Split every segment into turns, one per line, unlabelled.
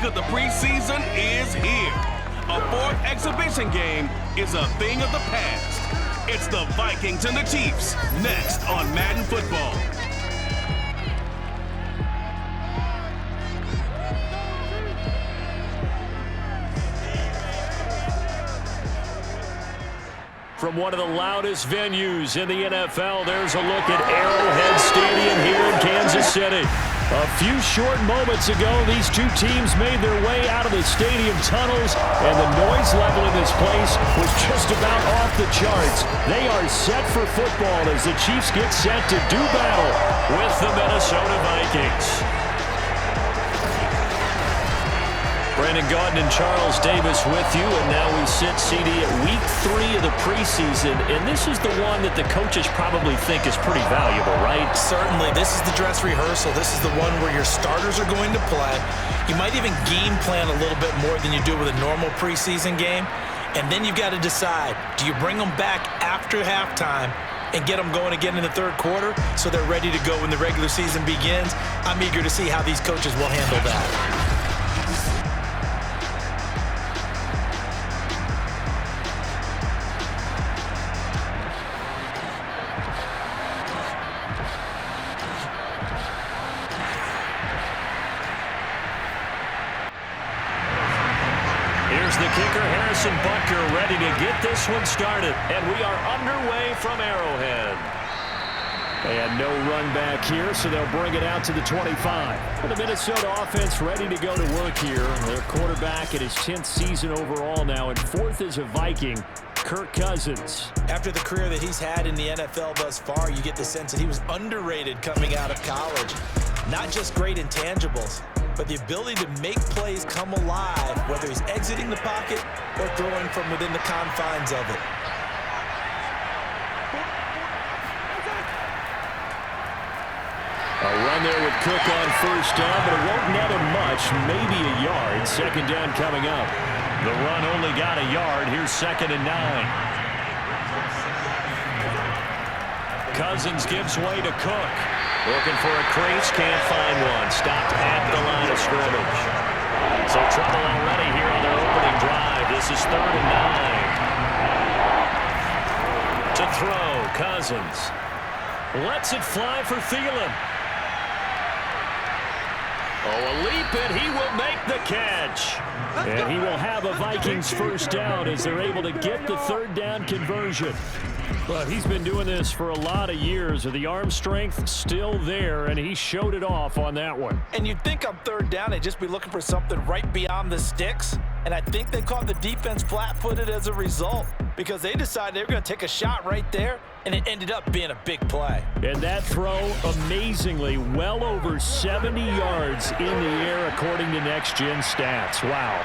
week of the preseason is here. A fourth exhibition game is a thing of the past. It's the Vikings and the Chiefs, next on Madden Football.
From one of the loudest venues in the NFL, there's a look at Arrowhead Stadium here in Kansas City. A few short moments ago, these two teams made their way out of the stadium tunnels, and the noise level in this place was just about off the charts. They are set for football as the Chiefs get set to do battle with the Minnesota Vikings. Brandon Gaudin and Charles Davis with you, and now we sit, CD, at week 3 of the preseason, and this is the one that the coaches probably think is pretty valuable, right?
Certainly. This is the dress rehearsal. This is the one where your starters are going to play. You might even game plan a little bit more than you do with a normal preseason game, and then you've got to decide, do you bring them back after halftime and get them going again in the third quarter so they're ready to go when the regular season begins? I'm eager to see how these coaches will handle that.
The kicker, Harrison Butker, ready to get this one started. And we are underway from Arrowhead. And no run back here, so they'll bring it out to the 25. The Minnesota offense ready to go to work here. Their quarterback in his 10th season overall now, and 4th as a Viking, Kirk Cousins.
After the career that he's had in the NFL thus far, you get the sense that he was underrated coming out of college. Not just great intangibles, but the ability to make plays come alive, whether he's exiting the pocket or throwing from within the confines of it.
A run there with Cook on first down, but it won't net him much, maybe a yard. Second down coming up. The run only got a yard. Here's 2nd and 9. Cousins gives way to Cook. Looking for a crease, can't find one. Stopped at the line of scrimmage. So trouble already here on their opening drive. This is 3rd and 9. To throw, Cousins. Lets it fly for Thielen. Oh, a leap, and he will make the catch. And he will have a Vikings first down as they're able to get the 3rd down conversion. But he's been doing this for a lot of years. The arm strength still there, and he showed it off on that one.
And you'd think on 3rd down, they'd just be looking for something right beyond the sticks. And I think they caught the defense flat-footed as a result because they decided they were going to take a shot right there, and it ended up being a big play.
And that throw, amazingly, well over 70 yards in the air according to Next Gen Stats. Wow.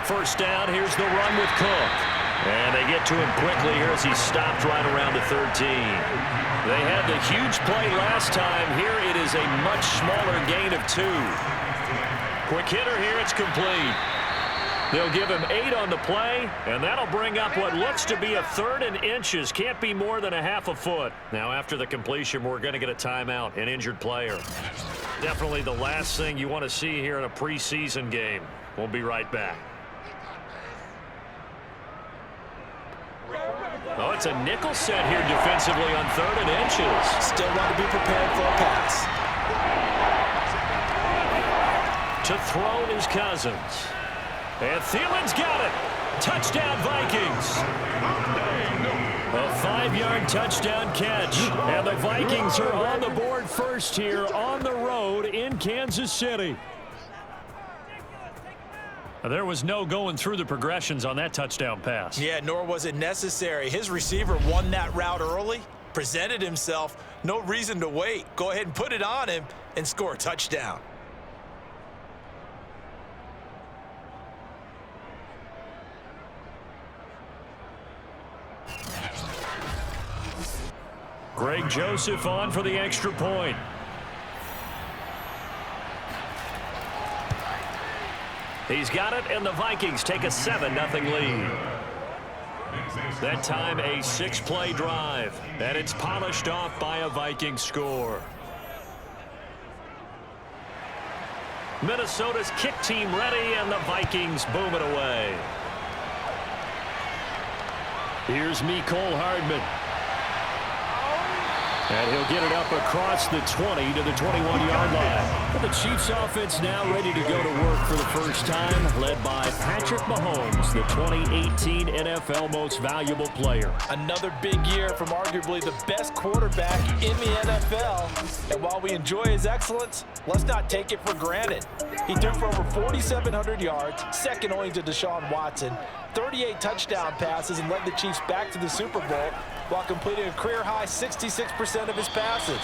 First down, here's the run with Cook. And they get to him quickly here as he stopped right around the 13. They had the huge play last time. Here it is a much smaller gain of 2. Quick hitter here, it's complete. They'll give him 8 on the play, and that'll bring up what looks to be a 3rd and inches. Can't be more than a half a foot. Now after the completion, we're going to get a timeout, an injured player. Definitely the last thing you want to see here in a preseason game. We'll be right back. Oh, it's a nickel set here defensively on 3rd and inches.
Still want to be prepared for a pass.
To throw is Cousins. And Thielen's got it. Touchdown, Vikings. A 5-yard touchdown catch. And the Vikings are on the board first here on the road in Kansas City. There was no going through the progressions on that touchdown pass.
Yeah, nor was it necessary. His receiver won that route early, presented himself, no reason to wait. Go ahead and put it on him and score a touchdown.
Greg Joseph on for the extra point. He's got it, and the Vikings take a 7-0 lead. That time a 6-play drive, and it's polished off by a Viking score. Minnesota's kick team ready, and the Vikings boom it away. Here's Mecole Hardman. And he'll get it up across the 20 to the 21-yard line. The Chiefs offense now ready to go to work for the first time, led by Patrick Mahomes, the 2018 NFL Most Valuable Player.
Another big year from arguably the best quarterback in the NFL. And while we enjoy his excellence, let's not take it for granted. He threw for over 4,700 yards, second only to Deshaun Watson, 38 touchdown passes, and led the Chiefs back to the Super Bowl while completing a career-high 66% of his passes.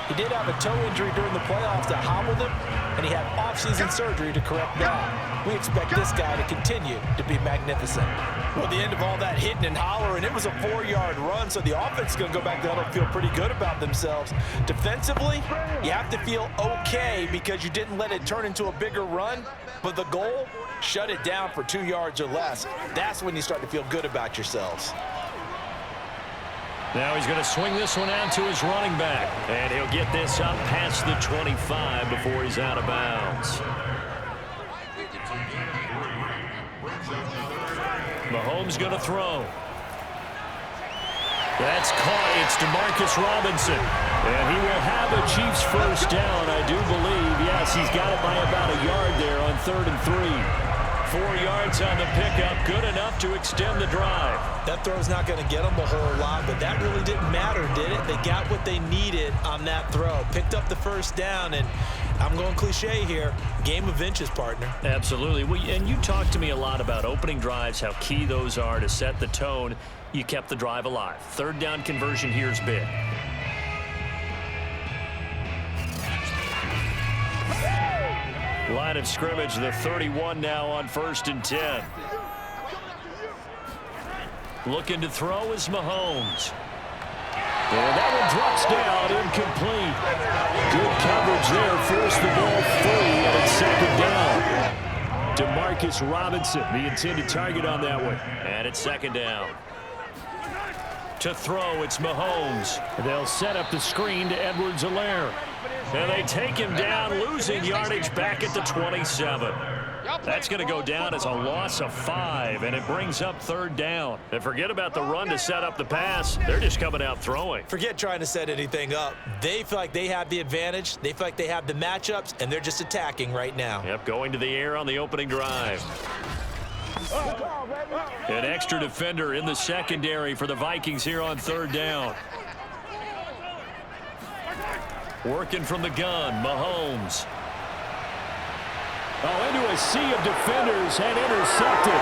He did have a toe injury during the playoffs that hobbled him, and he had off-season surgery to correct that. We expect this guy to continue to be magnificent. Well, the end of all that hitting and hollering, it was a 4-yard run, so the offense is going to go back down and feel pretty good about themselves. Defensively, you have to feel okay because you didn't let it turn into a bigger run, but the goal, shut it down for 2 yards or less. That's when you start to feel good about yourselves.
Now he's going to swing this one out to his running back. And he'll get this up past the 25 before he's out of bounds. Mahomes going to throw. That's caught. It's DeMarcus Robinson. And he will have a Chiefs first down, I do believe. Yes, he's got it by about a yard there on 3rd and 3. 4 yards on the pickup, good enough to extend the drive.
That throw's not going to get them a whole lot, but that really didn't matter, did it? They got what they needed on that throw. Picked up the first down, and I'm going cliche here, game of inches, partner.
Absolutely. Well, and you talked to me a lot about opening drives, how key those are to set the tone. You kept the drive alive. 3rd down conversion here is big. Line of scrimmage, the 31 now on 1st and 10. Looking to throw is Mahomes. And that one drops down, incomplete. Good coverage there, forced the ball free, and it's 2nd down. DeMarcus Robinson, the intended target on that one. And it's 2nd down. To throw, it's Mahomes. They'll set up the screen to Edwards-Helaire. And they take him down, losing yardage back at the 27. That's going to go down as a loss of 5, and it brings up 3rd down. And forget about the run to set up the pass. They're just coming out throwing.
Forget trying to set anything up. They feel like they have the advantage. They feel like they have the matchups, and they're just attacking right now.
Yep, going to the air on the opening drive. An extra defender in the secondary for the Vikings here on 3rd down. Working from the gun, Mahomes. Oh, into a sea of defenders and intercepted.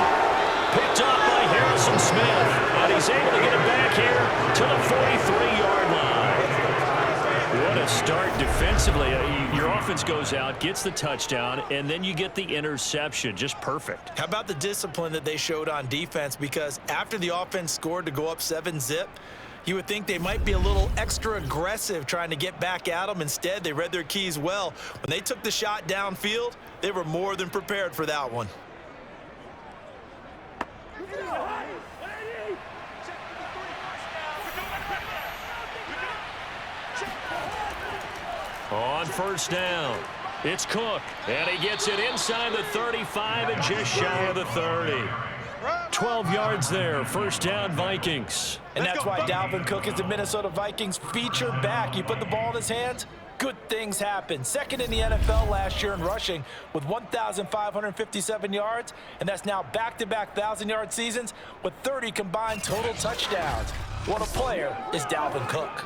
Picked up by Harrison Smith. And he's able to get it back here to the 43-yard line. What a start defensively. Your offense goes out, gets the touchdown, and then you get the interception. Just perfect.
How about the discipline that they showed on defense? Because after the offense scored to go up 7-zip, you would think they might be a little extra aggressive trying to get back at them. Instead, they read their keys well. When they took the shot downfield, they were more than prepared for that one.
On 1st down, it's Cook. And he gets it inside the 35 and just shy of the 30. 12 yards there, 1st down Vikings.
And that's why Dalvin Cook is the Minnesota Vikings feature back. You put the ball in his hands, good things happen. 2nd in the NFL last year in rushing with 1,557 yards, and that's now back-to-back 1,000-yard seasons with 30 combined total touchdowns. What a player is Dalvin Cook.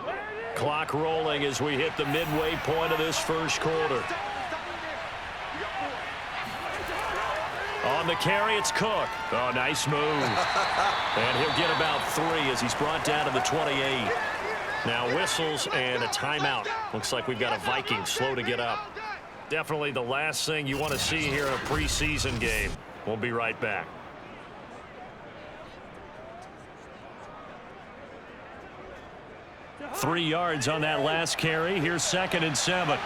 Clock rolling as we hit the midway point of this 1st quarter. On the carry, it's Cook. Oh, nice move. And he'll get about 3 as he's brought down to the 28. Now whistles and a timeout. Looks like we've got a Viking slow to get up. Definitely the last thing you want to see here in a preseason game. We'll be right back. Three yards on that last carry. Here's 2nd and 7.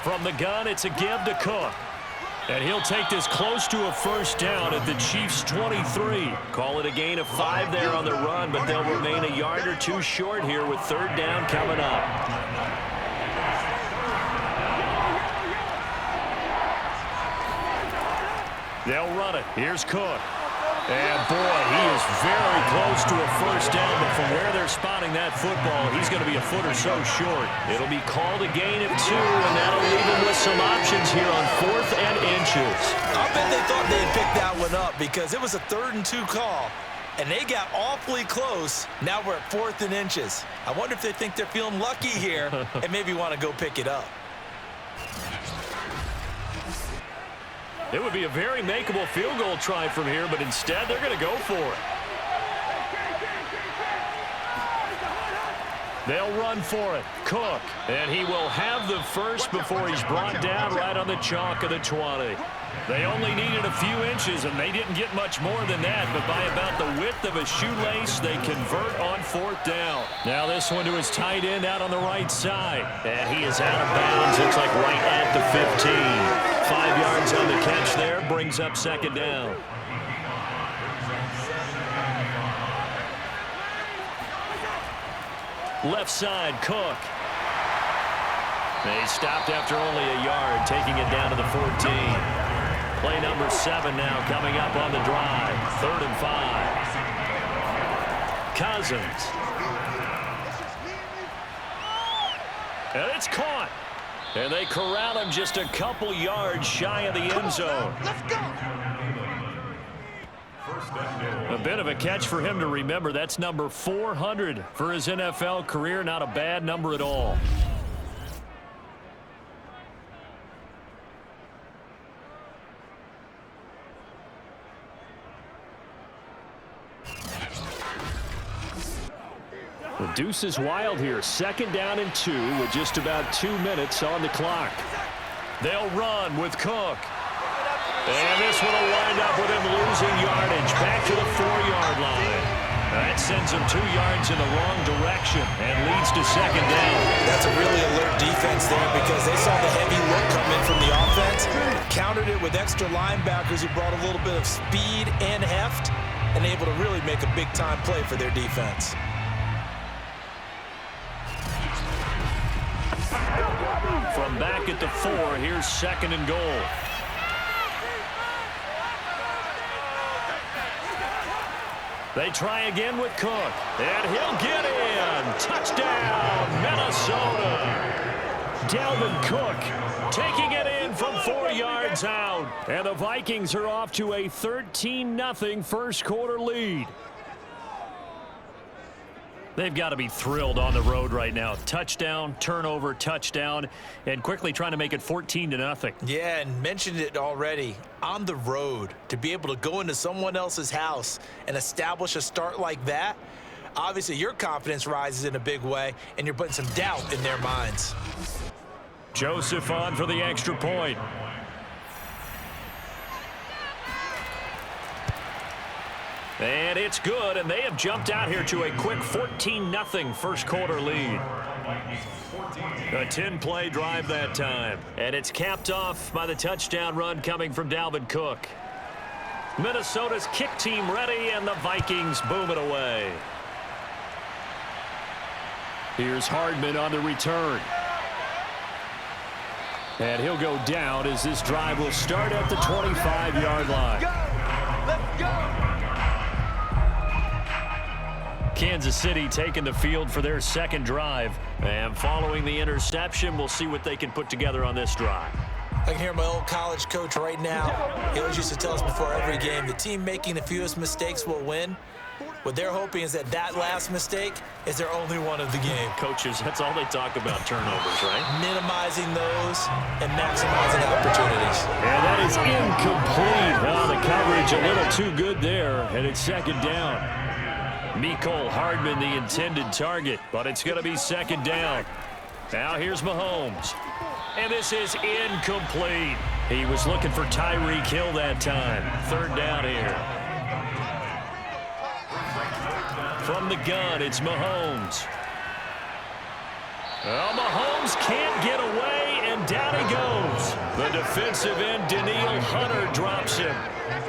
From the gun, it's a give to Cook. And he'll take this close to a 1st down at the Chiefs' 23. Call it a gain of 5 there on the run, but they'll remain a yard or 2 short here with 3rd down coming up. They'll run it. Here's Cook. And, boy, he is very close to a first down, but from where they're spotting that football, he's going to be a foot or so short. It'll be called a gain of 2, and that'll leave him with some options here on 4th and inches.
I bet they thought they had picked that one up because it was a 3rd and 2 call, and they got awfully close. Now we're at 4th and inches. I wonder if they think they're feeling lucky here and maybe want to go pick it up.
It would be a very makeable field goal try from here, but instead they're going to go for it. They'll run for it. Cook. And he will have the first before he's brought down right on the chalk of the 20. They only needed a few inches, and they didn't get much more than that, but by about the width of a shoelace, they convert on 4th down. Now this one to his tight end out on the right side. And he is out of bounds. Looks like right at the 15. 5 yards on the catch there, brings up 2nd down. Left side, Cook. They stopped after only a yard, taking it down to the 14. Play number 7 now coming up on the drive. 3rd and 5. Cousins. And it's caught. And they corral him just a couple yards shy of the end zone.
Let's go.
A bit of a catch for him to remember. That's number 400 for his NFL career. Not a bad number at all. The deuce is wild here. 2nd down and 2 with just about 2 minutes on the clock. They'll run with Cook. And this one will wind up with him losing yardage back to the 4-yard line. That sends him 2 yards in the wrong direction and leads to 2nd down.
That's a really alert defense there because they saw the heavy look come in from the offense, countered it with extra linebackers who brought a little bit of speed and heft, and able to really make a big-time play for their defense.
From back at the 4, here's 2nd and goal. They try again with Cook, and he'll get in. Touchdown, Minnesota. Dalvin Cook taking it in from 4 yards out. And the Vikings are off to a 13-0 first quarter lead. They've got to be thrilled on the road right now. Touchdown, turnover, touchdown, and quickly trying to make it 14-0.
Yeah, and mentioned it already. On the road, to be able to go into someone else's house and establish a start like that, obviously your confidence rises in a big way, and you're putting some doubt in their minds.
Joseph on for the extra point. And it's good, and they have jumped out here to a quick 14-0 first quarter lead. A 10-play drive that time, and it's capped off by the touchdown run coming from Dalvin Cook. Minnesota's kick team ready, and the Vikings boom it away. Here's Hardman on the return. And he'll go down as this drive will start at the 25-yard line.
Let's go.
Kansas City taking the field for their 2nd drive. And following the interception, we'll see what they can put together on this drive.
I can hear my old college coach right now. He always used to tell us before every game, the team making the fewest mistakes will win. What they're hoping is that that last mistake is their only one of the game.
Coaches, that's all they talk about, turnovers, right?
Minimizing those and maximizing opportunities.
And that is incomplete. Oh, the coverage a little too good there, and it's 2nd down. Mecole Hardman, the intended target, but it's going to be 2nd down. Now here's Mahomes. And this is incomplete. He was looking for Tyreek Hill that time. 3rd down here. From the gun, it's Mahomes. Well, Mahomes can't get away, and down he goes. The defensive end, Danielle Hunter, drops him.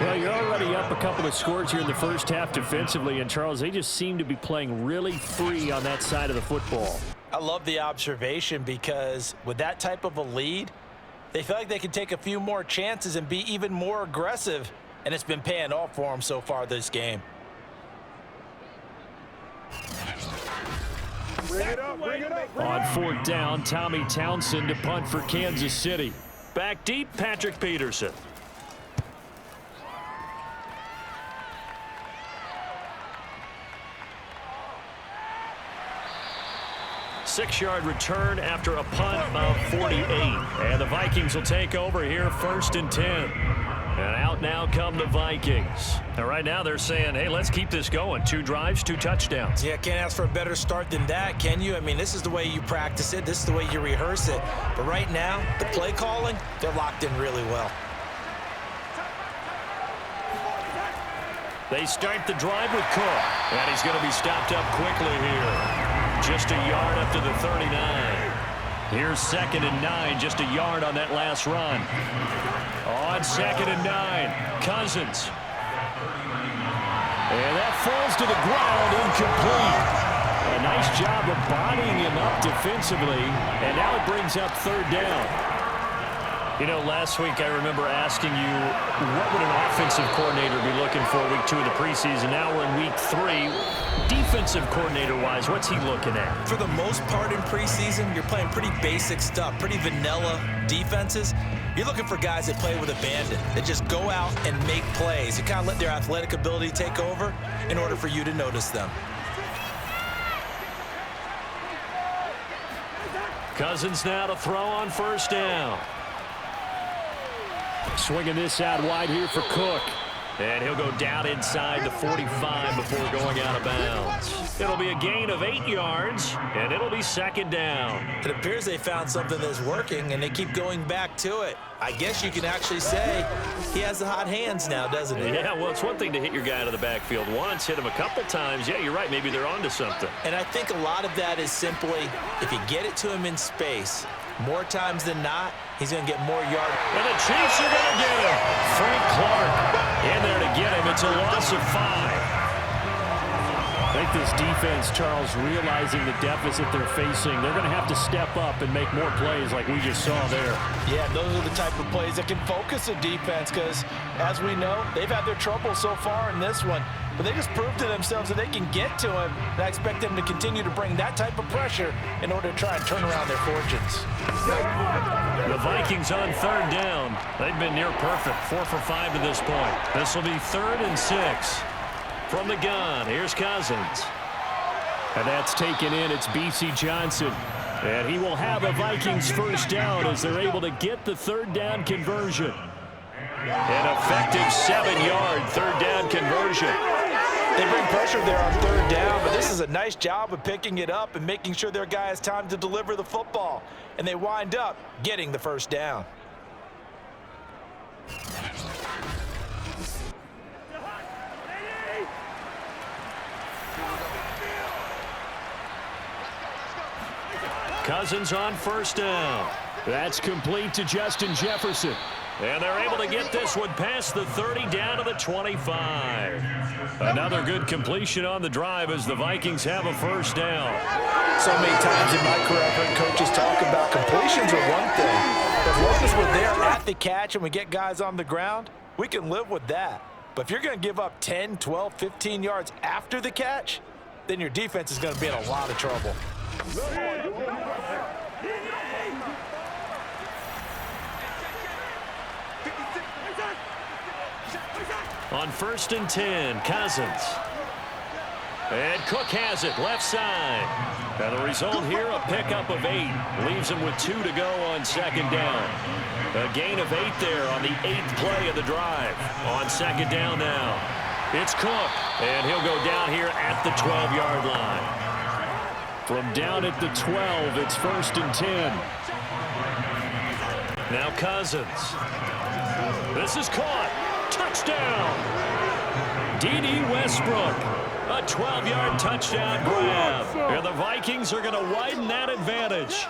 Well, you're already up a couple of scores here in the first half defensively, and Charles, they just seem to be playing really free on that side of the football.
I love the observation because with that type of a lead, They feel like they can take a few more chances and be even more aggressive, and it's been paying off for them so far this game.
Bring it up, bring it up.
On 4th down, Tommy Townsend to punt for Kansas City.
Back deep, Patrick Peterson. Six-yard return after a punt of 48. And the Vikings will take over here 1st and 10. And out now come the Vikings. And right now they're saying, hey, let's keep this going. 2 drives, 2 touchdowns.
Yeah, can't ask for a better start than that, can you? I mean, this is the way you practice it. This is the way you rehearse it. But right now, the play calling, they're locked in really well.
They start the drive with Cook. And he's going to be stopped up quickly here. Just a yard up to the 39. Here's 2nd and 9, just a yard on that last run. On 2nd and 9, Cousins. And that falls to the ground, incomplete. A nice job of bodying him up defensively, and now it brings up 3rd down. You know, last week I remember asking you, what would an offensive coordinator be looking for week 2 of the preseason? Now we're in week 3. Defensive coordinator-wise, what's he looking at?
For the most part in preseason, you're playing pretty basic stuff, pretty vanilla defenses. You're looking for guys that play with abandon, that just go out and make plays, and kind of let their athletic ability take over in order for you to notice them.
Cousins now to throw on 1st down.
Swinging this out wide here for Cook.
And he'll go down inside the 45 before going out of bounds. It'll be a gain of 8 yards, and it'll be 2nd down.
It appears they found something that's working, and they keep going back to it. I guess you can actually say he has the hot hands now, doesn't he?
Yeah, well, it's one thing to hit your guy out of the backfield once, hit him a couple times. Yeah, you're right. Maybe they're onto something.
And I think a lot of that is simply, if you get it to him in space, more times than not, he's going to get more yards.
And the Chiefs are going to get him. Frank Clark in there to get him. It's a loss of 5.
I think this defense, Charles, realizing the deficit they're facing, they're going to have to step up and make more plays like we just saw there.
Yeah, those are the type of plays that can focus a defense because, as we know, they've had their trouble so far in this one. But they just proved to themselves that they can get to him. And I expect them to continue to bring that type of pressure in order to try and turn around their fortunes.
The Vikings on 3rd down. They've been near perfect, 4 for 5 to this point. This will be 3rd and 6. From the gun, here's Cousins.
And that's taken in. It's B.C. Johnson. And he will have a Vikings 1st down as they're able to get the 3rd down conversion.
An effective 7-yard 3rd down conversion.
They bring pressure there on 3rd down, but this is a nice job of picking it up and making sure their guy has time to deliver the football. And they wind up getting the 1st down.
Cousins on 1st down.
That's complete to Justin Jefferson.
And they're able to get this one past the 30 down to the 25. Another good completion on the drive as the Vikings have a 1st down.
So many times in my career I've heard coaches talk about completions are one thing. As long as we're there at the catch and we get guys on the ground, we can live with that. But if you're going to give up 10, 12, 15 yards after the catch, then your defense is going to be in a lot of trouble.
On 1st and 10, Cousins. And Cook has it, left side. And the result here, a pickup of 8. Leaves him with 2 to go on 2nd down. A gain of 8 there on the 8th play of the drive. On 2nd down now, it's Cook. And he'll go down here at the 12-yard line.
From down at the 12, it's 1st and 10.
Now Cousins. This is caught. Touchdown. D.D. Westbrook. A 12-yard touchdown grab. And the Vikings are going to widen that advantage.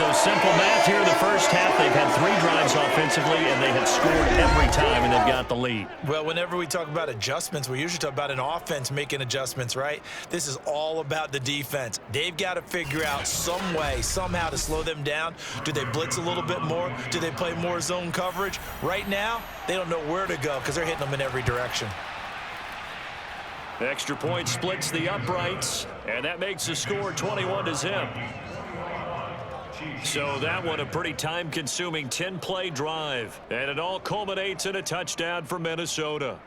So simple math here in the first half. They've had 3 drives offensively, and they have scored every time, and they've got the lead.
Well, whenever we talk about adjustments, we usually talk about an offense making adjustments, right? This is all about the defense. They've got to figure out some way, somehow to slow them down. Do they blitz a little bit more? Do they play more zone coverage? Right now, they don't know where to go because they're hitting them in every direction.
Extra point splits the uprights, and that makes the score 21-0. So that one a pretty time-consuming 10-play drive, and it all culminates in a touchdown for Minnesota.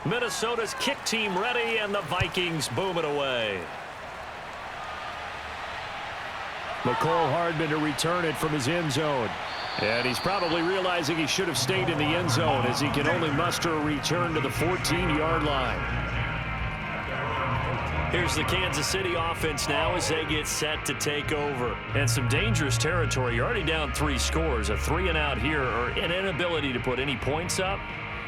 Minnesota's kick team ready, and the Vikings boom it away.
McCole Hardman to return it from his end zone. And he's probably realizing he should have stayed in the end zone as he can only muster a return to the 14-yard line.
Here's the Kansas City offense now as they get set to take over. And some dangerous territory. You're already down 3 scores. A 3-and-out here, or an inability to put any points up.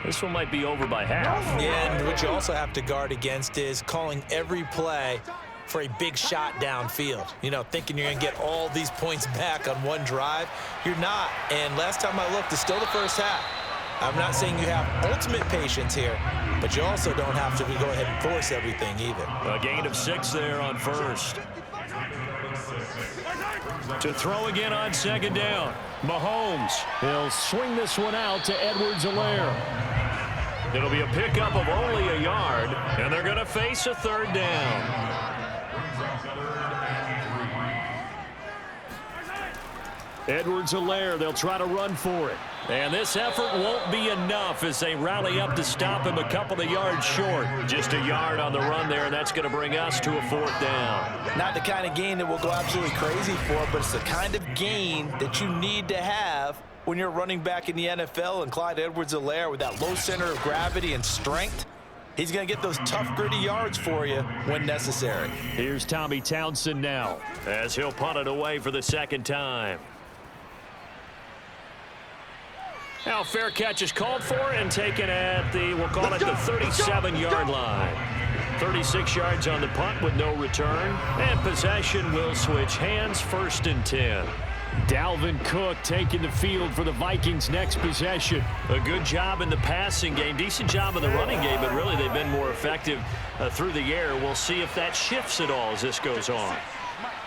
This one might be over by half.
Yeah, and what you also have to guard against is calling every play for a big shot downfield. You know, thinking you're going to get all these points back on one drive. You're not. And last time I looked, it's still the first half. I'm not saying you have ultimate patience here, but you also don't have to go ahead and force everything either.
A gain of 6 there on first. To throw again on second down. Mahomes.
He'll swing this one out to Edwards-Helaire.
It'll be a pickup of only a yard, and they're going to face a 3rd down.
Edwards-Helaire, they'll try to run for it.
And this effort won't be enough as they rally up to stop him a couple of yards short. Just a yard on the run there, and that's going to bring us to a 4th down.
Not the kind of gain that we'll go absolutely crazy for, but it's the kind of gain that you need to have when you're running back in the NFL. And Clyde Edwards-Helaire, with that low center of gravity and strength, he's going to get those tough, gritty yards for you when necessary.
Here's Tommy Townsend now,
as he'll punt it away for the 2nd time. Now fair catch is called for and taken at the, we'll call it the 37-yard line. 36 yards on the punt with no return. And possession will switch hands, 1st and 10.
Dalvin Cook taking the field for the Vikings' next possession.
A good job in the passing game, decent job in the running game, but really they've been more effective through the air. We'll see if that shifts at all as this goes on.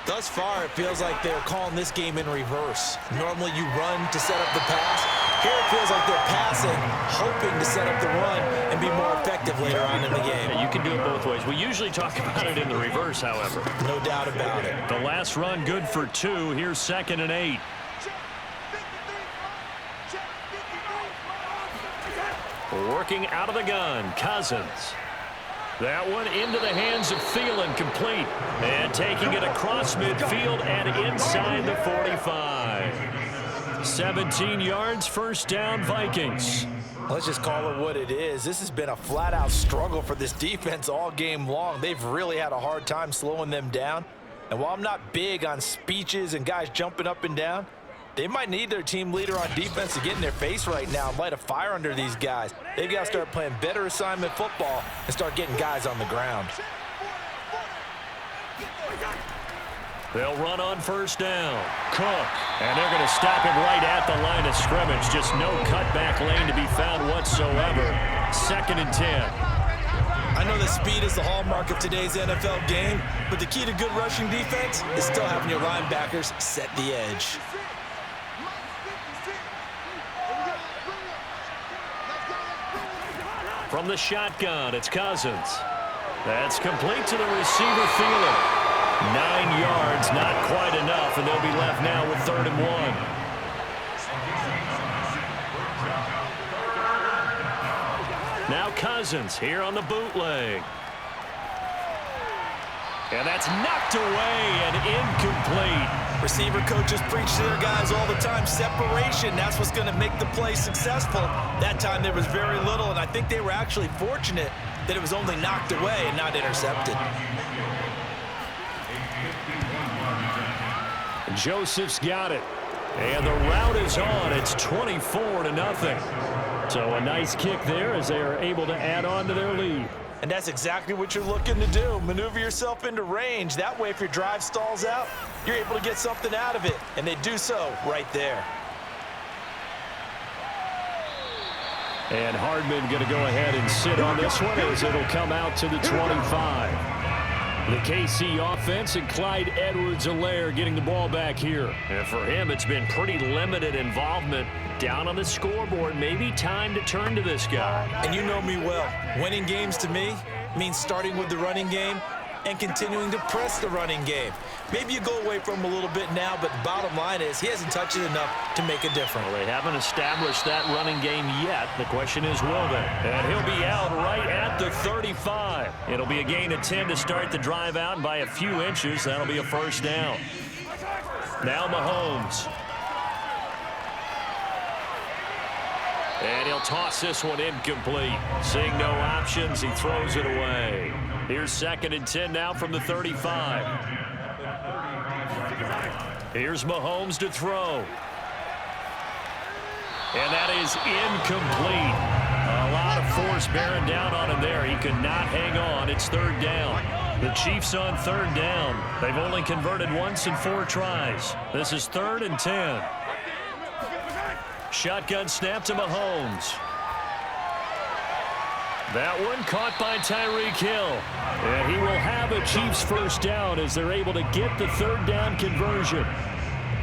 Thus far, it feels like they're calling this game in reverse. Normally you run to set up the pass. Here it feels like they're passing, hoping to set up the run and be more effective later on in the game.
Yeah, you can do it both ways. We usually talk about it in the reverse, however.
No doubt about it.
The last run good for 2. Here's 2nd and 8. Working out of the gun, Cousins. That one into the hands of Thielen, complete. And taking it across midfield and inside the 45. 17 yards, 1st down, Vikings.
Let's just call it what it is. This has been a flat-out struggle for this defense all game long. They've really had a hard time slowing them down. And while I'm not big on speeches and guys jumping up and down, they might need their team leader on defense to get in their face right now and light a fire under these guys. They've got to start playing better assignment football and start getting guys on the ground.
They'll run on 1st down. Cook. And they're going to stop him right at the line of scrimmage. Just no cutback lane to be found whatsoever. 2nd and 10.
I know that speed is the hallmark of today's NFL game, but the key to good rushing defense is still having your linebackers set the edge.
From the shotgun, it's Cousins. That's complete to the receiver, Thielen. 9 yards, not quite enough, and they'll be left now with 3rd and 1. Now Cousins here on the bootleg. And that's knocked away and incomplete.
Receiver coaches preach to their guys all the time. Separation, that's what's going to make the play successful. That time there was very little, and I think they were actually fortunate that it was only knocked away and not intercepted.
Joseph's got it. And the route is on. It's 24-0. So a nice kick there as they are able to add on to their lead.
And that's exactly what you're looking to do. Maneuver yourself into range. That way, if your drive stalls out, you're able to get something out of it. And they do so right there.
And Hardman going to go ahead and sit on this one as it'll come out to the 25. The KC offense and Clyde Edwards-Helaire getting the ball back here.
And for him, it's been pretty limited involvement down on the scoreboard. Maybe time to turn to this guy.
And you know me well. Winning games to me means starting with the running game and continuing to press the running game. Maybe you go away from him a little bit now, but the bottom line is he hasn't touched it enough to make a difference.
Well, they haven't established that running game yet. The question is, will they? And he'll be out right at the 35. It'll be a gain of 10 to start the drive out, and by a few inches, that'll be a first down. Now Mahomes. And he'll toss this one incomplete. Seeing no options, he throws it away. Here's 2nd and 10 now from the 35. Here's Mahomes to throw. And that is incomplete. A lot of force bearing down on him there. He could not hang on. It's 3rd down. The Chiefs on 3rd down. They've only converted once in 4 tries. This is 3rd and 10. Shotgun snap to Mahomes. That one caught by Tyreek Hill. And he will have a Chiefs first down as they're able to get the 3rd down conversion.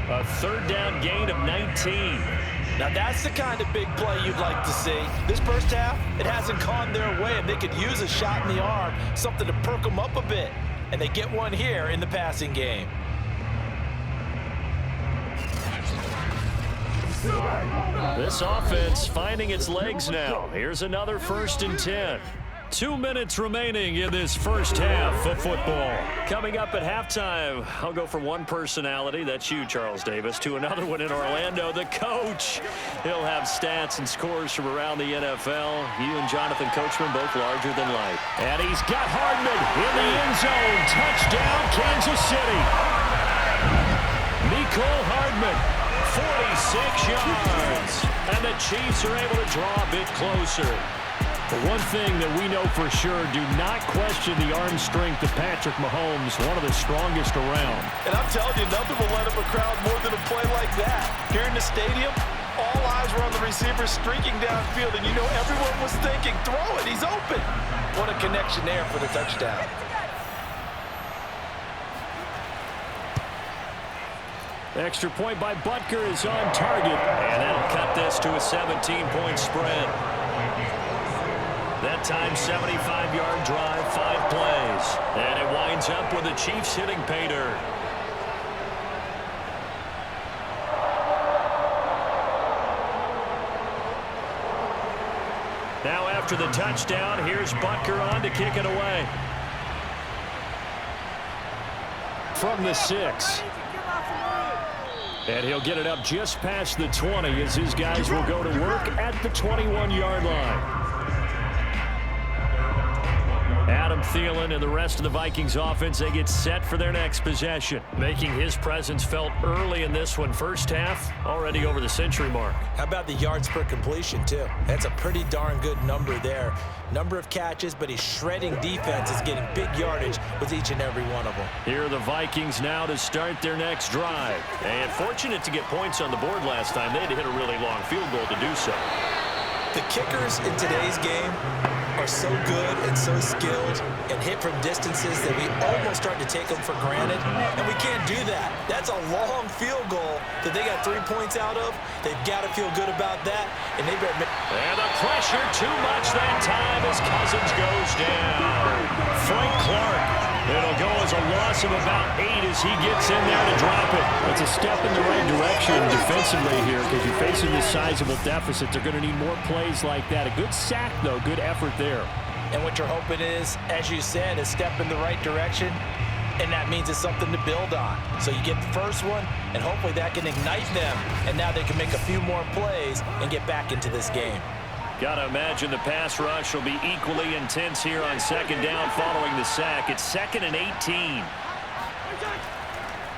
A 3rd down gain of 19.
Now that's the kind of big play you'd like to see. This first half, it hasn't gone their way, and they could use a shot in the arm, something to perk them up a bit. And they get one here in the passing game.
This offense finding its legs now. Here's another 1st and 10. 2 minutes remaining in this first half of football. Coming up at halftime, I'll go from one personality, that's you, Charles Davis, to another one in Orlando, the coach. He'll have stats and scores from around the NFL. You and Jonathan Coachman both larger than life.
And he's got Hardman in the end zone. Touchdown, Kansas City. Mecole Hardman.
46 yards. And the Chiefs are able to draw a bit closer.
The one thing that we know for sure, do not question the arm strength of Patrick Mahomes, one of the strongest around.
And I'm telling you, nothing will let up a crowd more than a play like that. Here in the stadium, all eyes were on the receiver streaking downfield, and you know everyone was thinking, throw it, he's open. What a connection there for the touchdown.
Extra point by Butker is on target. And that'll cut this to a 17-point spread. That time, 75-yard drive, 5 plays. And it winds up with the Chiefs hitting pay dirt. Now after the touchdown, here's Butker on to kick it away.
From the 6. And he'll get it up just past the 20 as his guys will go to work at the 21-yard line. Adam Thielen and the rest of the Vikings offense, they get set for their next possession. Making his presence felt early in this one. First half, already over the century mark.
How about the yards per completion, too? That's a pretty darn good number there. Number of catches, but he's shredding defense, is getting big yardage with each and every one of them.
Here are the Vikings now to start their next drive. And fortunate to get points on the board last time. They had to hit a really long field goal to do so.
The kickers in today's game are so good and so skilled and hit from distances that we almost start to take them for granted, and we can't do that. That's a long field goal that they got 3 points out of. They've got to feel good about that, and they better.
And the pressure too much that time as Cousins goes down. Frank Clark. It'll go as a loss of about 8 as he gets in there to drop it.
It's a step in the right direction defensively here because you're facing this sizable deficit. They're going to need more plays like that. A good sack, though. Good effort there.
And what you're hoping is, as you said, a step in the right direction, and that means it's something to build on. So you get the first one, and hopefully that can ignite them, and now they can make a few more plays and get back into this game.
Got to imagine the pass rush will be equally intense here on 2nd down following the sack. It's 2nd and 18.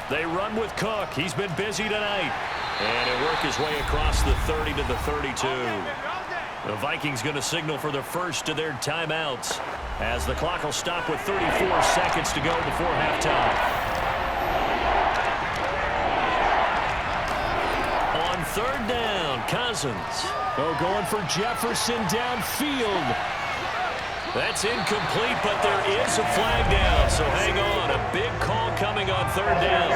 They run with Cook. He's been busy tonight. And he'll work his way across the 30 to the 32. The Vikings going to signal for the first of their timeouts as the clock will stop with 34 seconds to go before halftime. On third down, Cousins.
Oh, going for Jefferson downfield.
That's incomplete, but there is a flag down, so hang on. A big call coming on third down.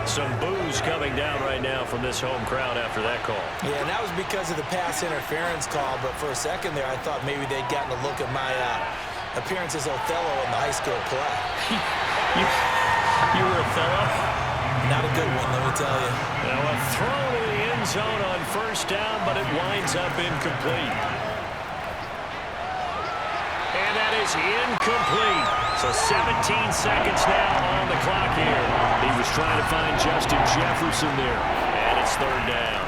Some boos coming down right now from this home crowd after that call.
Yeah, and that was because of the pass interference call, but for a second there, I thought maybe they'd gotten a look at my appearance as Othello in the high school play.
You were Othello?
Not a good one, let me tell you.
Now a throw to the end zone on first down, but it winds up incomplete. And that is incomplete. So 17 seconds now on the clock here.
He was trying to find Justin Jefferson there.
And it's third down.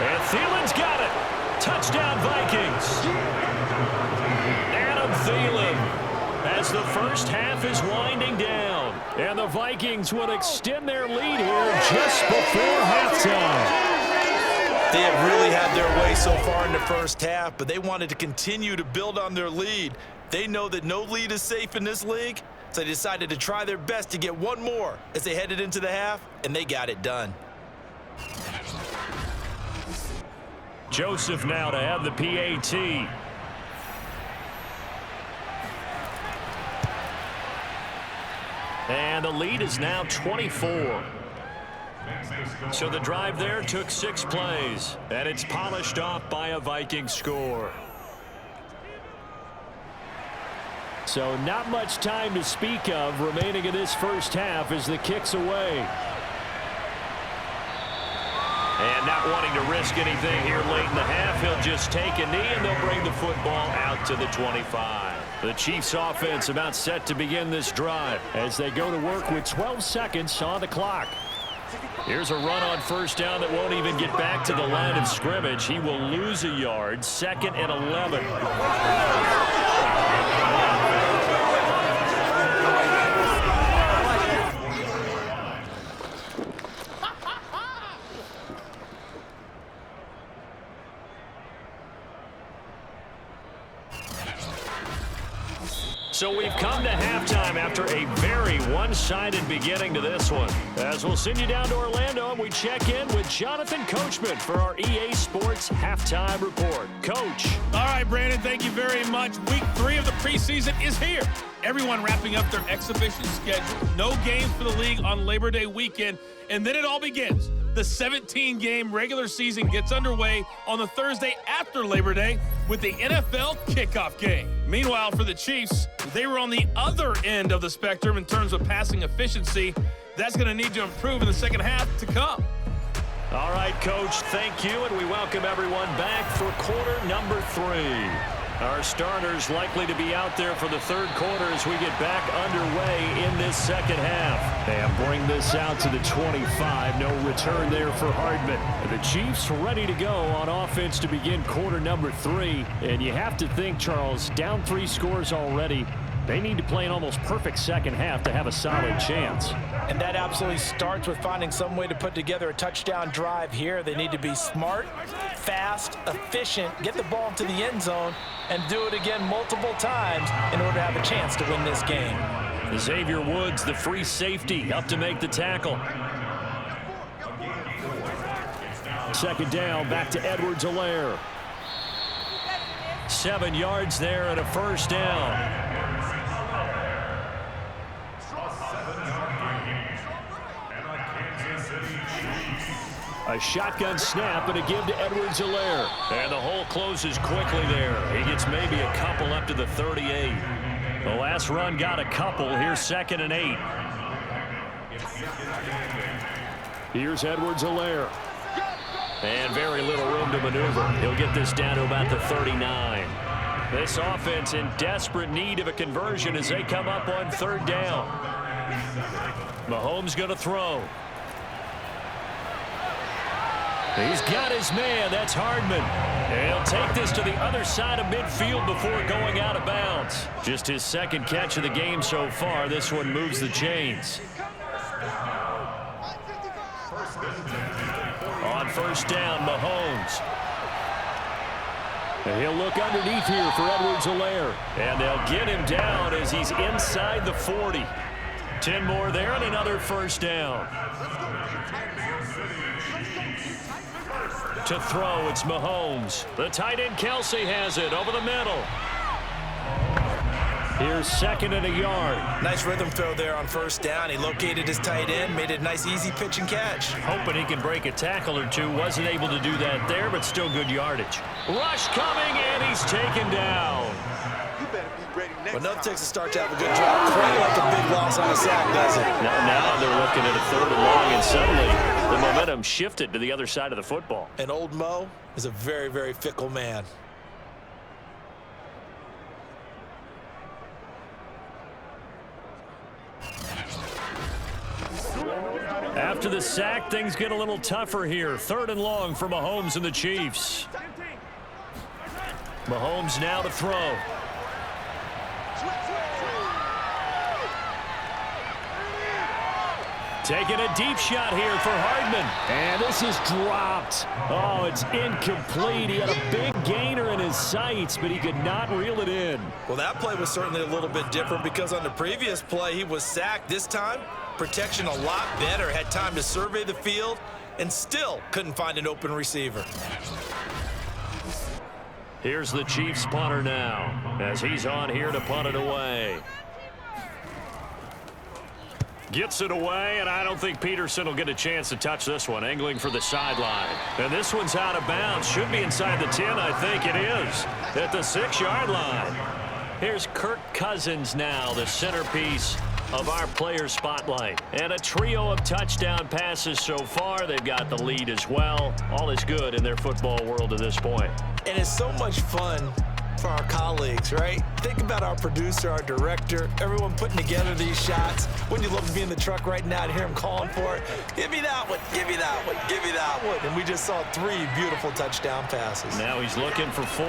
And Thielen's got it. Touchdown, Vikings. Adam Thielen as the first half is winding down.
And the Vikings will extend their lead here just before halftime.
They have really had their way so far in the first half, but they wanted to continue to build on their lead. They know that no lead is safe in this league, so they decided to try their best to get one more as they headed into the half, and they got it done.
Joseph now to have the PAT. And the lead is now 24. So the drive there took 6 plays, and it's polished off by a Viking score.
So not much time to speak of remaining in this first half as the kick's away.
And not wanting to risk anything here late in the half, he'll just take a knee, and they'll bring the football out to the 25.
The Chiefs offense about set to begin this drive as they go to work with 12 seconds on the clock.
Here's a run on first down that won't even get back to the line of scrimmage. He will lose a yard, 2nd and 11. So we've come to halftime after a very one-sided beginning to this one. As we'll send you down to Orlando, and we check in with Jonathan Coachman for our EA Sports Halftime Report. Coach.
All right, Brandon, thank you very much. Week 3 of the preseason is here. Everyone wrapping up their exhibition schedule. No games for the league on Labor Day weekend, and then it all begins. The 17-game regular season gets underway on the Thursday after Labor Day with the NFL kickoff game. Meanwhile, for the Chiefs, they were on the other end of the spectrum in terms of passing efficiency. That's going to need to improve in the second half to come.
All right, Coach, thank you, and we welcome everyone back for quarter number 3. Our starters likely to be out there for the third quarter as we get back underway in this second half.
And bring this out to the 25. No return there for Hardman. The Chiefs ready to go on offense to begin quarter number 3. And you have to think, Charles, down 3 scores already. They need to play an almost perfect second half to have a solid chance.
And that absolutely starts with finding some way to put together a touchdown drive here. They need to be smart, fast, efficient, get the ball into the end zone, and do it again multiple times in order to have a chance to win this game.
Xavier Woods, the free safety, up to make the tackle.
Second down, back to Edwards-Helaire.
7 yards there and a first down.
A shotgun snap and a give to Edwards-Helaire.
And the hole closes quickly there. He gets maybe a couple up to the 38. The last run got a couple. Here's 2nd and 8.
Here's Edwards-Helaire.
And very little room to maneuver. He'll get this down to about the 39. This offense in desperate need of a conversion as they come up on third down. Mahomes going to throw. He's got his man. That's Hardman. He'll take this to the other side of midfield before going out of bounds. Just his second catch of the game so far. This one moves the chains. On first down, Mahomes.
And he'll look underneath here for Edwards-Helaire.
And they'll get him down as he's inside the 40. 10 more there and another first down. To throw, it's Mahomes. The tight end Kelsey has it over the middle.
Here's second and a yard.
Nice rhythm throw there on first down. He located his tight end, made it a nice easy pitch and catch.
Hoping he can break a tackle or two. Wasn't able to do that there, but still good yardage. Rush coming, and he's taken down.
Well, nothing takes a start to have a good drive. Quite like a big loss on a sack, does it?
Now they're looking at a third and long, and suddenly the momentum shifted to the other side of the football.
And old Mo is a very, very fickle man.
After the sack, things get a little tougher here. Third and long for Mahomes and the Chiefs. Mahomes now to throw. Taking a deep shot here for Hardman.
And this is dropped. Oh, it's incomplete. He had a big gainer in his sights, but he could not reel it in.
Well, that play was certainly a little bit different because on the previous play, he was sacked. This time, protection a lot better. Had time to survey the field and still couldn't find an open receiver.
Here's the Chiefs punter now as he's on here to punt it away. Gets it away, and I don't think Peterson will get a chance to touch this one. Angling for the sideline. And this one's out of bounds. Should be inside the 10, I think it is. At the 6-yard line. Here's Kirk Cousins now, the centerpiece of our player spotlight. And a trio of touchdown passes so far. They've got the lead as well. All is good in their football world at this point.
And it's so much fun for our colleagues, right? Think about our producer, our director, everyone putting together these shots. Wouldn't you love to be in the truck right now to hear him calling for it? Give me that one, give me that one, give me that one. And we just saw 3 beautiful touchdown passes.
Now he's looking for 4.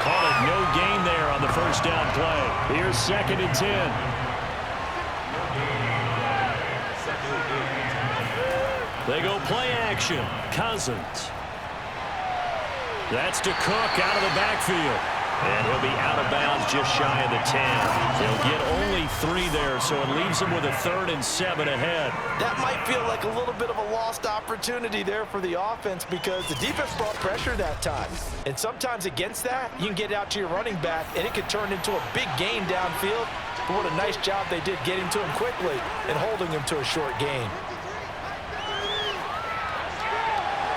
Call it no gain there on the first down play.
Here's second and 10.
They go play action. Cousins. That's to Cook out of the backfield. And he'll be out of bounds just shy of the 10. They'll get only 3 there, so it leaves them with a 3rd and 7 ahead.
That might feel like a little bit of a lost opportunity there for the offense because the defense brought pressure that time. And sometimes against that, you can get out to your running back, and it could turn into a big gain downfield. But what a nice job they did getting to him quickly and holding him to a short gain.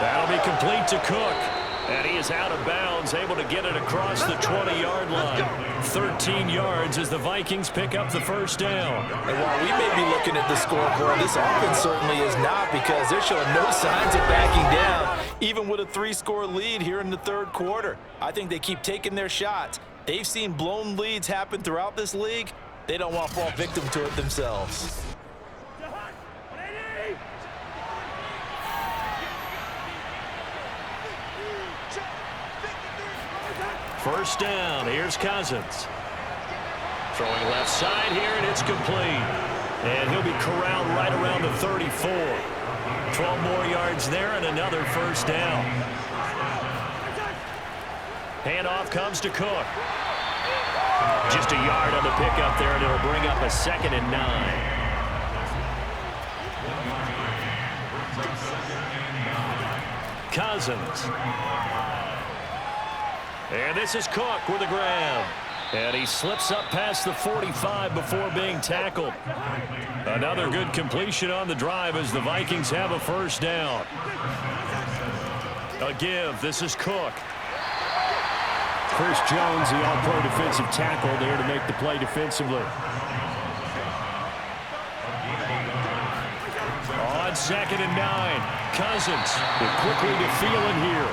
That'll be complete to Cook. And he is out of bounds, able to get it across the 20-yard line. 13 yards as the Vikings pick up the first down.
And while we may be looking at the scoreboard, this offense certainly is not because they're showing no signs of backing down, even with a 3-score lead here in the third quarter. I think they keep taking their shots. They've seen blown leads happen throughout this league. They don't want to fall victim to it themselves.
First down, here's Cousins. Throwing left side here, and it's complete. And he'll be corralled right around the 34. 12 more yards there and another first down. Handoff comes to Cook. Just a yard on the pickup there, and it'll bring up a 2nd and 9. Cousins. And this is Cook with a grab. And he slips up past the 45 before being tackled. Another good completion on the drive as the Vikings have a first down. A give. This is Cook.
Chris Jones, the all-pro defensive tackle, there to make the play defensively.
On 2nd and 9. Cousins quickly to Thielen here.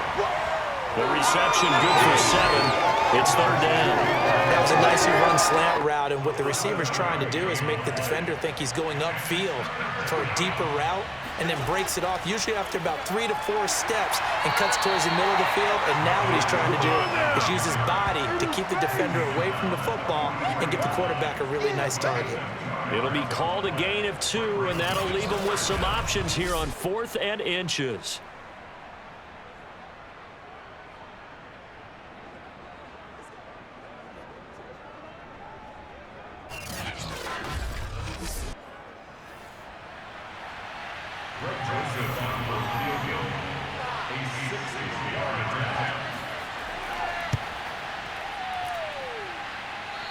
The reception good for 7. It's third down.
That was a nicely run slant route, and what the receiver's trying to do is make the defender think he's going upfield for a deeper route, and then breaks it off, usually after about 3 to 4 steps, and cuts towards the middle of the field. And now what he's trying to do is use his body to keep the defender away from the football and get the quarterback a really nice target.
It'll be called a gain of 2, and that'll leave them with some options here on 4th and inches.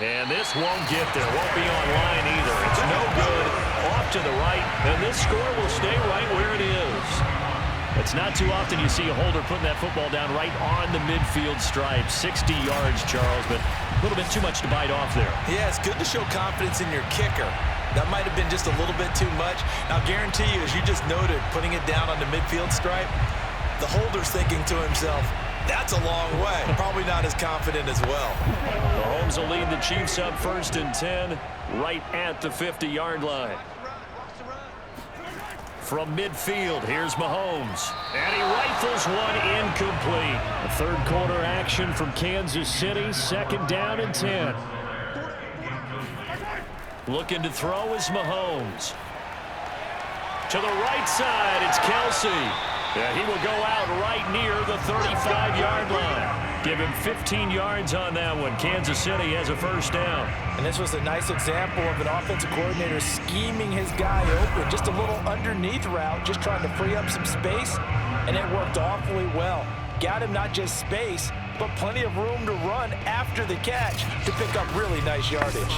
And this won't get there. Won't be online either. It's no good. Off to the right. And this score will stay right where it is. It's not too often you see a holder putting that football down right on the midfield stripe. 60 yards, Charles, but a little bit too much to bite off there.
Yeah, it's good to show confidence in your kicker. That might have been just a little bit too much. I'll guarantee you, as you just noted, putting it down on the midfield stripe, the holder's thinking to himself, that's a long way. Probably not as confident as well.
Mahomes will lead the Chiefs up 1st and 10, right at the 50-yard line. From midfield, here's Mahomes. And he rifles one incomplete.
A third quarter action from Kansas City, 2nd down and 10.
Looking to throw is Mahomes. To the right side, it's Kelsey. Yeah, he will go out right near the 35-yard line. Give him 15 yards on that one. Kansas City has a 1st down.
And this was a nice example of an offensive coordinator scheming his guy open. Just a little underneath route, just trying to free up some space, and it worked awfully well. Got him not just space, but plenty of room to run after the catch to pick up really nice yardage.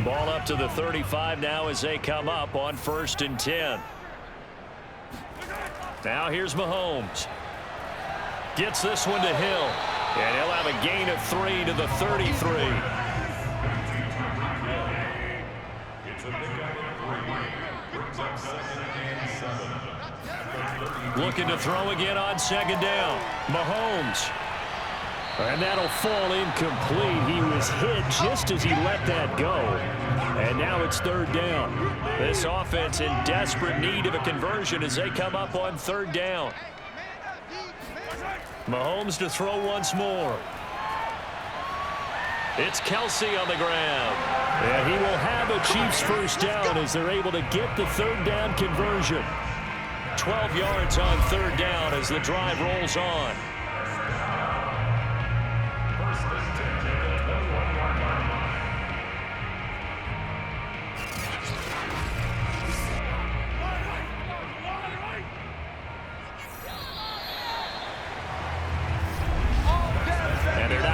Ball up to the 35 now as they come up on 1st and 10. Now here's Mahomes. Gets this one to Hill. And he'll have a gain of 3 to the 33. Looking to throw again on 2nd down. Mahomes. And that'll fall incomplete. He was hit just as he let that go. And now it's 3rd down. This offense in desperate need of a conversion as they come up on 3rd down. Mahomes to throw once more. It's Kelsey on the ground.
And he will have a Chiefs 1st down as they're able to get the 3rd down conversion.
12 yards on 3rd down as the drive rolls on.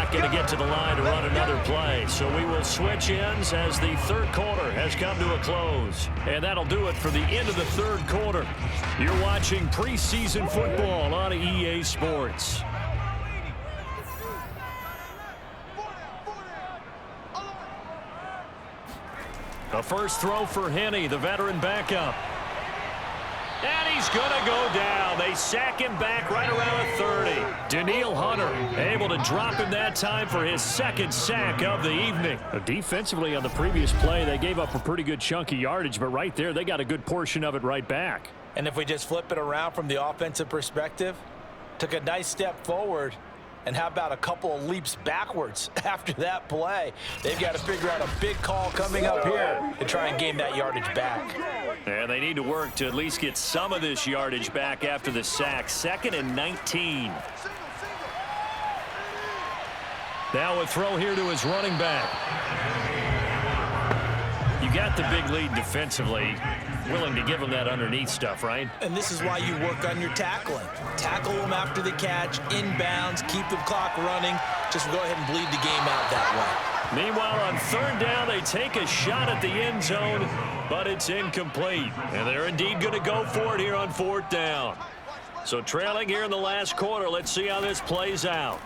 Going to get to the line to run another play. So we will switch ends as the 3rd quarter has come to a close. And that'll do it for the end of the 3rd quarter. You're watching preseason football on EA Sports. A first throw for Henne, the veteran backup. And he's going to go down. They sack him back right around the 30. Danielle Hunter able to drop him that time for his 2nd sack of the evening.
Defensively on the previous play, they gave up a pretty good chunk of yardage, but right there, they got a good portion of it right back.
And if we just flip it around from the offensive perspective, took a nice step forward, and how about a couple of leaps backwards after that play? They've got to figure out a big call coming up here to try and gain that yardage back.
And they need to work to at least get some of this yardage back after the sack. 2nd and 19. Now a throw here to his running back. You got the big lead defensively. Willing to give him that underneath stuff, right?
And this is why you work on your tackling. Tackle them after the catch, inbounds, keep the clock running. Just go ahead and bleed the game out that way.
Meanwhile, on 3rd down, they take a shot at the end zone, but it's incomplete. And they're indeed going to go for it here on 4th down. So trailing here in the last quarter, let's see how this plays out.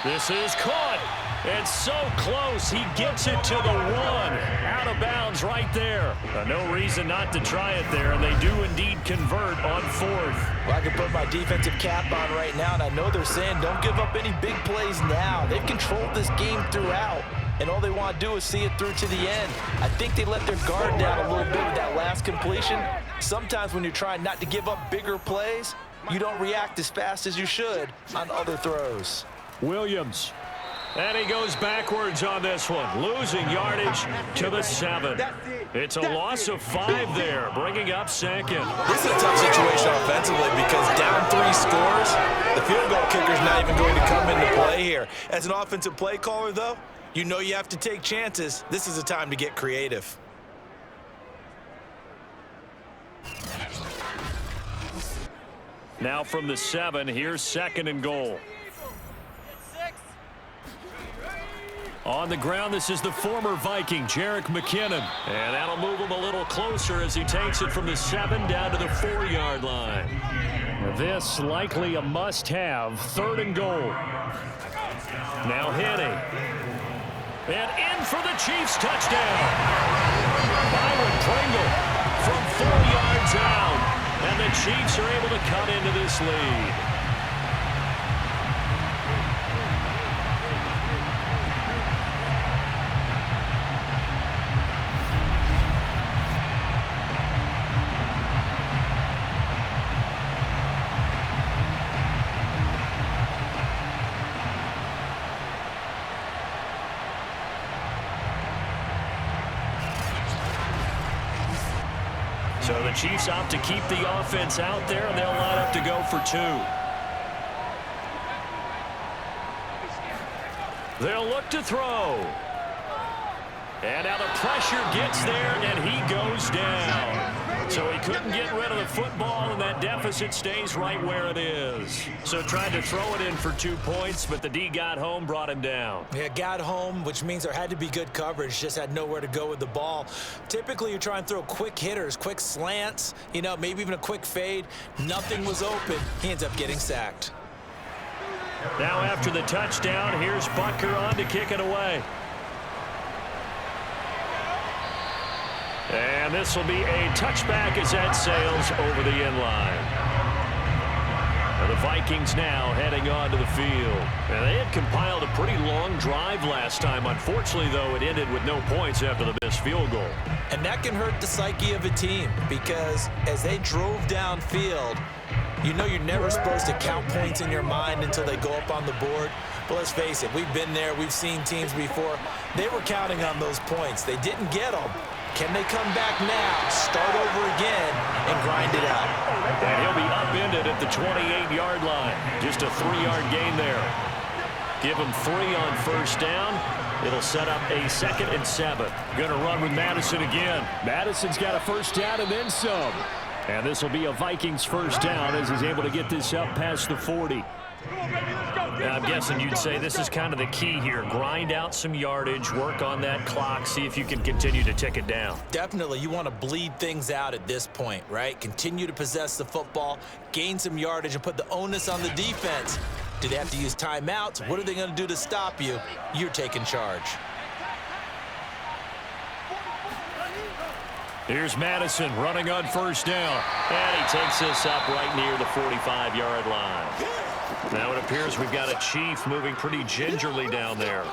This is caught. And so close, he gets it to the 1. Out of bounds right there. No reason not to try it there, and they do indeed convert on 4th.
Well, I can put my defensive cap on right now, and I know they're saying don't give up any big plays now. They've controlled this game throughout, and all they want to do is see it through to the end. I think they let their guard down a little bit with that last completion. Sometimes when you're trying not to give up bigger plays, you don't react as fast as you should on other throws.
Williams.
And he goes backwards on this one, losing yardage to the 7. It's a loss of 5 there, bringing up 2nd.
This is a tough situation offensively because down 3 scores, the field goal kicker's not even going to come into play here. As an offensive play caller, though, you know you have to take chances. This is a time to get creative.
Now from the 7, here's 2nd and goal. On the ground, this is the former Viking, Jerick McKinnon. And that'll move him a little closer as he takes it from the 7 down to the 4-yard line.
This likely a must-have. 3rd and goal.
Now Henning. And in for the Chiefs touchdown. Byron Pringle from 4 yards out. And the Chiefs are able to cut into this lead. So the Chiefs opt to keep the offense out there, and they'll line up to go for 2. They'll look to throw. And now the pressure gets there, and he goes down. So he couldn't get rid of the football, and that deficit stays right where it is. So tried to throw it in for 2 points, but the D got home, brought him down.
Yeah, got home, which means there had to be good coverage, just had nowhere to go with the ball. Typically, you try and throw quick hitters, quick slants, you know, maybe even a quick fade. Nothing was open. He ends up getting sacked.
Now after the touchdown, here's Butker on to kick it away. And this will be a touchback as that sails over the end line. And the Vikings now heading onto the field. And they had compiled a pretty long drive last time. Unfortunately, though, it ended with no points after the missed field goal.
And that can hurt the psyche of a team because as they drove downfield, you know you're never supposed to count points in your mind until they go up on the board. But let's face it, we've been there. We've seen teams before. They were counting on those points. They didn't get them. Can they come back now, start over again, and grind it out?
And he'll be upended at the 28-yard line. Just a 3-yard gain there. Give him 3 on 1st down. It'll set up a 2nd and 7.
Going to run with Madison again. Madison's got a 1st down and then some. And this will be a Vikings 1st down as he's able to get this up past the 40.
Now, I'm guessing you'd say this is kind of the key here. Grind out some yardage, work on that clock, see if you can continue to tick it down.
Definitely, you want to bleed things out at this point, right? Continue to possess the football, gain some yardage, and put the onus on the defense. Do they have to use timeouts? What are they going to do to stop you? You're taking charge.
Here's Madison running on 1st down. And he takes this up right near the 45-yard line. Now it appears we've got a Chief moving pretty gingerly down there.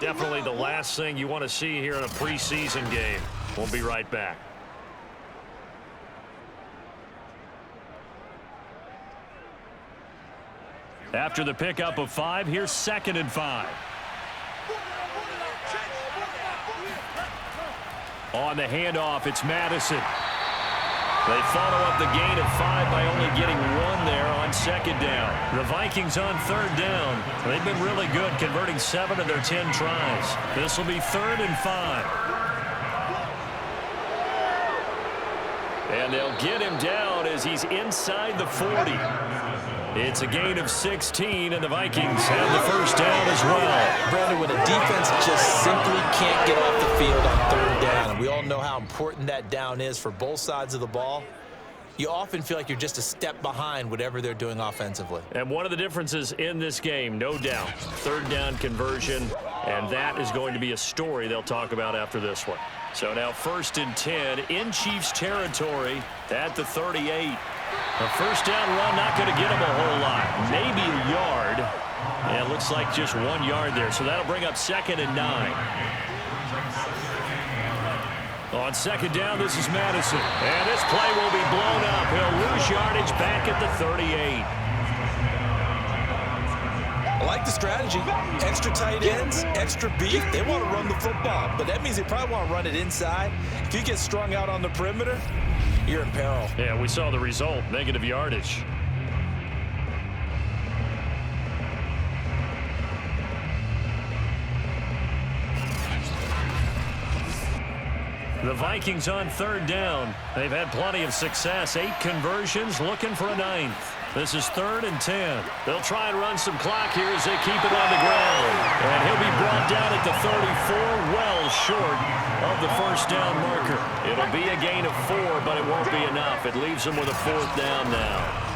Definitely the last thing you want to see here in a preseason game. We'll be right back. After the pickup of 5, here's 2nd and 5. On the handoff, it's Madison. They follow up the gain of 5 by only getting 1 there on 2nd down. The Vikings on 3rd down. They've been really good, converting 7 of their 10 tries. This will be 3rd and 5. And they'll get him down as he's inside the 40. It's a gain of 16, and the Vikings have the 1st down as well.
Brandon, when a defense just simply can't get off the field on 3rd down, and we all know how important that down is for both sides of the ball, you often feel like you're just a step behind whatever they're doing offensively.
And one of the differences in this game, no doubt, 3rd down conversion And that is going to be a story they'll talk about after this one. So now 1st and 10 in Chiefs territory at the 38. A first down run, not going to get them a whole lot. Maybe a yard. Yeah, it looks like just 1 yard there. So that'll bring up 2nd and 9. On 2nd down, this is Madison. And this play will be blown up. He'll lose yardage back at the 38.
I like the strategy. Extra tight ends, extra beef. They want to run the football, but that means they probably want to run it inside. If you get strung out on the perimeter, you're in peril.
Yeah, we saw the result, negative yardage. The Vikings on 3rd down. They've had plenty of success. 8 conversions, looking for a 9th. This is 3rd and 10. They'll try and run some clock here as they keep it on the ground. And he'll be brought down at the 34, well short of the first down marker. It'll be a gain of 4, but it won't be enough. It leaves them with a 4th down now.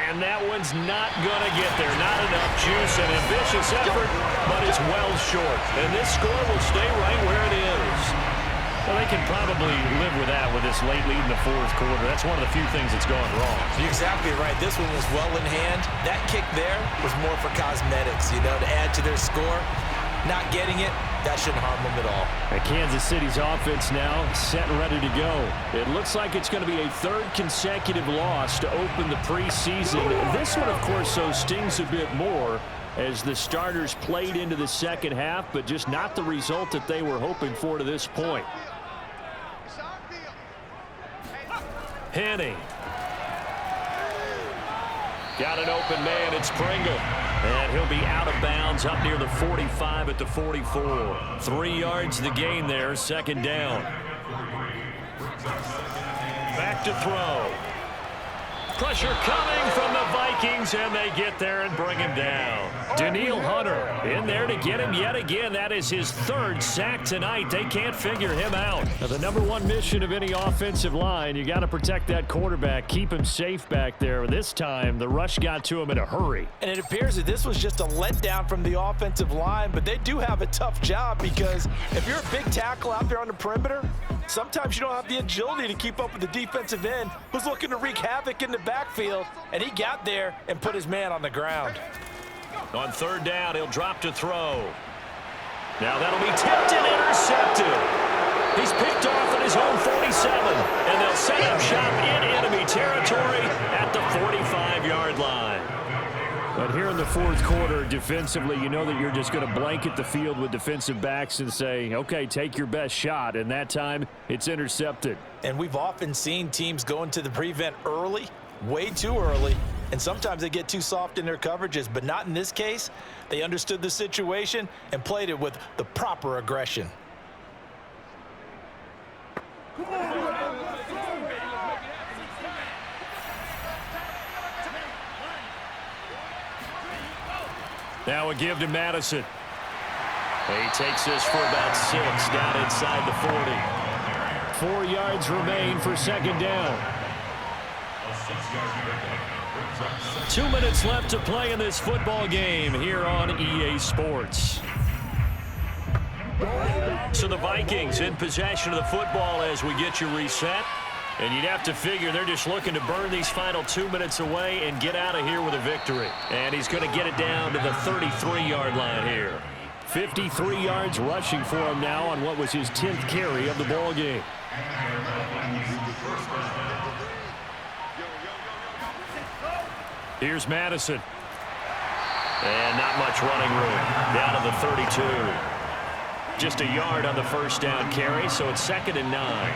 And that one's not going to get there. Not enough juice. An ambitious effort, but it's well short. And this score will stay right where it is. Well, they can probably live with that with this late lead in the 4th quarter. That's one of the few things that's gone wrong.
You're exactly right. This one was well in hand. That kick there was more for cosmetics, you know, to add to their score. Not getting it, that shouldn't harm them at all.
And Kansas City's offense now set and ready to go. It looks like it's going to be a 3rd consecutive loss to open the preseason. This one, of course, so stings a bit more as the starters played into the 2nd half, but just not the result that they were hoping for to this point.
Henning. Got an open man. It's Pringle. And he'll be out of bounds up near the 45 at the 44. 3 yards the gain there, 2nd down. Back to throw. Pressure coming from the Vikings, and they get there and bring him down. Danielle Hunter in there to get him yet again. That is his 3rd sack tonight. They can't figure him out.
Now, the #1 mission of any offensive line, you got to protect that quarterback, keep him safe back there. This time, the rush got to him in a hurry.
And it appears that this was just a letdown from the offensive line, but they do have a tough job because if you're a big tackle out there on the perimeter, sometimes you don't have the agility to keep up with the defensive end who's looking to wreak havoc in the backfield, and he got there and put his man on the ground.
On 3rd down, he'll drop to throw. Now that'll be tipped and intercepted. He's picked off at his own 47, and they'll set up shop in enemy territory at the 45-yard line.
But here in the 4th quarter, defensively, you know that you're just going to blanket the field with defensive backs and say, okay, take your best shot. And that time, it's intercepted.
And we've often seen teams go into the prevent early, way too early, and sometimes they get too soft in their coverages, but not in this case. They understood the situation and played it with the proper aggression.
Now a give to Madison. He takes this for about 6 down inside the 40.
4 yards remain for 2nd down.
2 minutes left to play in this football game here on EA Sports. So the Vikings in possession of the football as we get you reset. And you'd have to figure they're just looking to burn these final 2 minutes away and get out of here with a victory. And he's going to get it down to the 33-yard line here.
53 yards rushing for him now on what was his 10th carry of the ball game.
Here's Madison. And not much running room. Down to the 32. Just a yard on the first down carry, so it's 2nd and 9.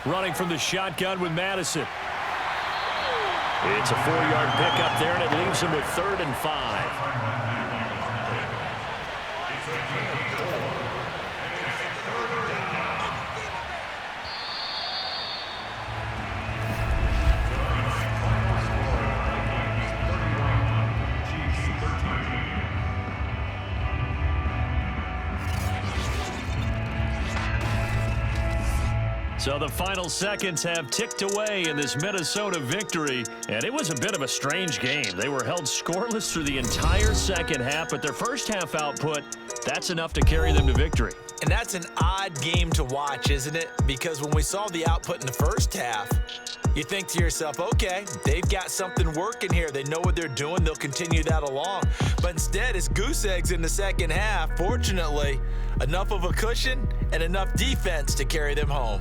Running from the shotgun with Madison. It's a 4-yard pickup there, and it leaves him with 3rd and 5.
So the final seconds have ticked away in this Minnesota victory, and it was a bit of a strange game. They were held scoreless through the entire second half, but their first half output, that's enough to carry them to victory.
And that's an odd game to watch, isn't it? Because when we saw the output in the first half, you think to yourself, okay, they've got something working here. They know what they're doing. They'll continue that along. But instead, it's goose eggs in the second half. Fortunately, enough of a cushion and enough defense to carry them home.